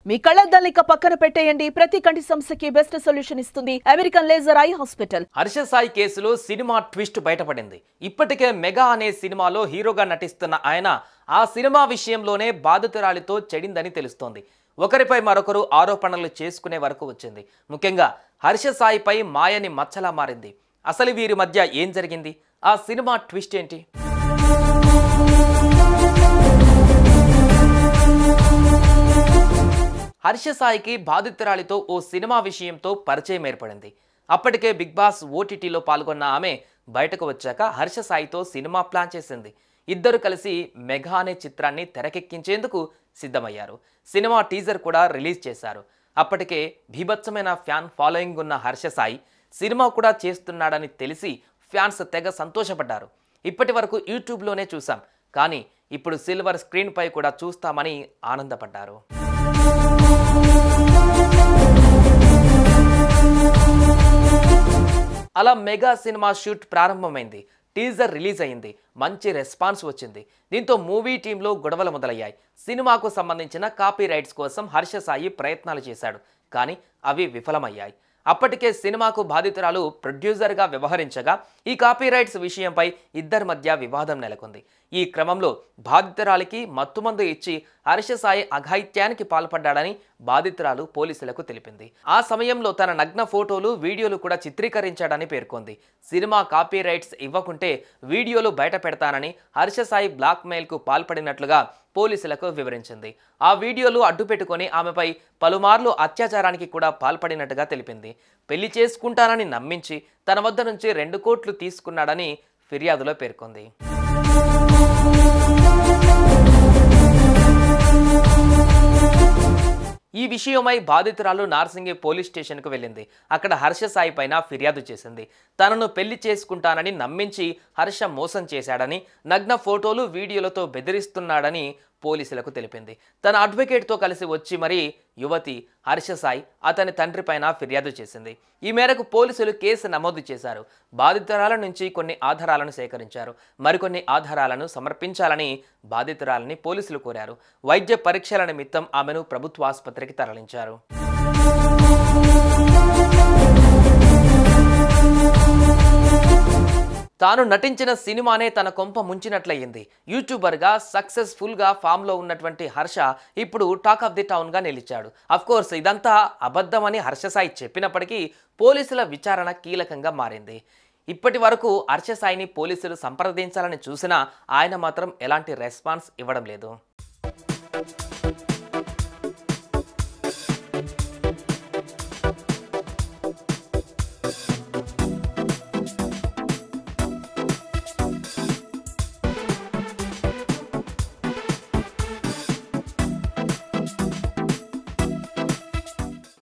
మీ కళ్ళద్దాల్ని పక్కన పెట్టేయండి. ప్రతి కంటి సమస్యకి బెస్ట్ సొల్యూషన్ ఇస్తుంది American laser eye hospital. Harsha Sai కేసులో సినిమా ట్విస్ట్ బయటపడింది. ఇప్పటికే మెగా అనే సినిమాలో హీరోగా నటిస్తున్న ఆయన ఆ సినిమా విషయంలోనే బాధితురాలితో చెడిందని తెలుస్తోంది. ఒకరిపై మరొకరు ఆరోపణలు చేసుకునే వరకు వచ్చింది. ముఖ్యంగా హర్ష సాయిపై మాయని మచ్చలా మారింది. అసలు వీరి మధ్య ఏం జరిగింది? ఆ సినిమా ట్విస్ట్ ఏంటి? హర్ష సాయికి బాధితురాలితో ఓ సినిమా విషయంతో పరిచయం ఏర్పడింది. అప్పటికే బిగ్ బాస్ ఓటీటీలో పాల్గొన్న ఆమె బయటకు వచ్చాక హర్ష సాయితో సినిమా ప్లాన్ చేసింది. ఇద్దరు కలిసి మెగా అనే చిత్రాన్ని తెరకెక్కించేందుకు సిద్ధమయ్యారు. సినిమా టీజర్ కూడా రిలీజ్ చేశారు. అప్పటికే బీభత్సమైన ఫ్యాన్ ఫాలోయింగ్ ఉన్న హర్ష సాయి సినిమా కూడా చేస్తున్నాడని తెలిసి ఫ్యాన్స్ తెగ సంతోషపడ్డారు. ఇప్పటి వరకు యూట్యూబ్లోనే చూసాం, కానీ ఇప్పుడు సిల్వర్ స్క్రీన్ పై కూడా చూస్తామని ఆనందపడ్డారు. అలా మెగా సినిమా షూట్ ప్రారంభమైంది. టీజర్ రిలీజ్ అయింది. మంచి రెస్పాన్స్ వచ్చింది. దీంతో మూవీ టీంలో గొడవలు మొదలయ్యాయి. సినిమాకు సంబంధించిన కాపీ రైట్స్ కోసం హర్ష సాయి ప్రయత్నాలు చేశాడు, కానీ అవి విఫలమయ్యాయి. అప్పటికే సినిమాకు బాధితురాలు ప్రొడ్యూసర్గా వ్యవహరించగా ఈ కాపీ రైట్స్ విషయంపై ఇద్దరి మధ్య వివాదం నెలకొంది. ఈ క్రమంలో బాధితురాలికి మత్తుమందు ఇచ్చి హర్ష సాయి అఘాయిత్యానికి పాల్పడ్డాడని బాధితురాలు పోలీసులకు తెలిపింది. ఆ సమయంలో తన నగ్న ఫోటోలు, వీడియోలు కూడా చిత్రీకరించాడని పేర్కొంది. సినిమా కాపీ రైట్స్ ఇవ్వకుంటే వీడియోలు బయట పెడతానని హర్ష సాయి బ్లాక్మెయిల్కు పాల్పడినట్లుగా పోలీసులకు వివరించింది. ఆ వీడియోలు అడ్డుపెట్టుకొని ఆమెపై పలుమార్లు అత్యాచారానికి కూడా పాల్పడినట్టుగా తెలిపింది. పెళ్లి చేసుకుంటానని నమ్మించి తన వద్ద నుంచి 2 కోట్లు తీసుకున్నాడని ఫిర్యాదులో పేర్కొంది. ఈ విషయమై బాధితురాలు నార్సింగి పోలీస్ స్టేషన్కు వెళ్ళింది. అక్కడ హర్ష సాయి పైన ఫిర్యాదు చేసింది. తనను పెళ్లి చేసుకుంటానని నమ్మించి హర్ష మోసం చేశాడని, నగ్న ఫోటోలు, వీడియోలతో బెదిరిస్తున్నాడని పోలీసులకు తెలిపింది. తన అడ్వకేట్తో కలిసి వచ్చి మరీ యువతి హర్ష సాయి అతని తండ్రి పైన ఫిర్యాదు చేసింది. ఈ మేరకు పోలీసులు కేసు నమోదు చేశారు. బాధితురాల నుంచి కొన్ని ఆధారాలను సేకరించారు. మరికొన్ని ఆధారాలను సమర్పించాలని బాధితురాలని పోలీసులు కోరారు. వైద్య పరీక్షల నిమిత్తం ఆమెను ప్రభుత్వ ఆసుపత్రికి తరలించారు. తాను నటించిన సినిమానే తన కొంప ముంచినట్లయింది. యూట్యూబర్గా సక్సెస్ఫుల్గా ఫామ్లో ఉన్నటువంటి హర్ష ఇప్పుడు టాక్ ఆఫ్ ది టౌన్గా నిలిచాడు. అఫ్కోర్స్ ఇదంతా అబద్ధమని హర్ష సాయి చెప్పినప్పటికీ పోలీసుల విచారణ కీలకంగా మారింది. ఇప్పటి వరకు హర్ష సాయిని పోలీసులు సంప్రదించాలని చూసినా ఆయన మాత్రం ఎలాంటి రెస్పాన్స్ ఇవ్వడం లేదు.